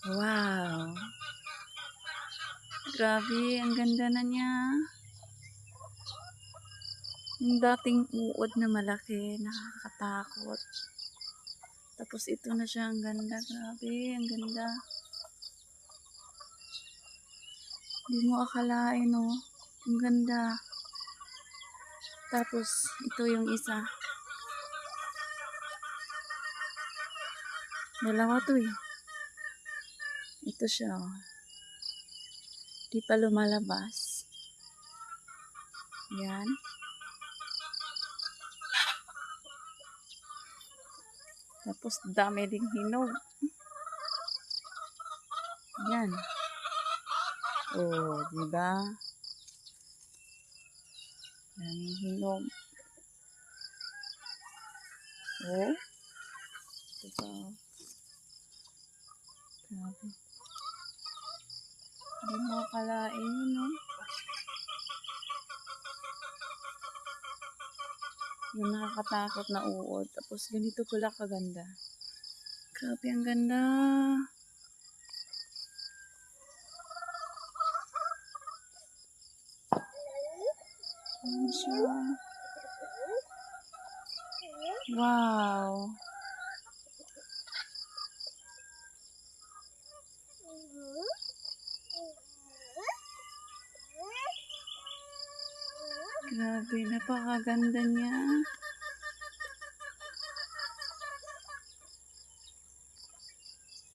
Wow! Grabe, ang ganda na niya. Yung dating uod na malaki, nakakatakot. Tapos ito na siya, ang ganda. Grabe, ang ganda. Hindi mo akalain, oh. Ang ganda. Tapos, ito yung isa. Dalawa to eh. Ito siya, oh. Di pa lumalabas. Yan. Tapos, dami ding hinog. Yan. Oh, diba? Daming hinog. Oh. Ito pa, oh. Grabe. Hindi mo akalain yun, no? Yung nakakatakot na uod. Tapos, ganito pala kaganda. Grabe, ang ganda. Ano siya? Wow! Grabe, napakaganda niya.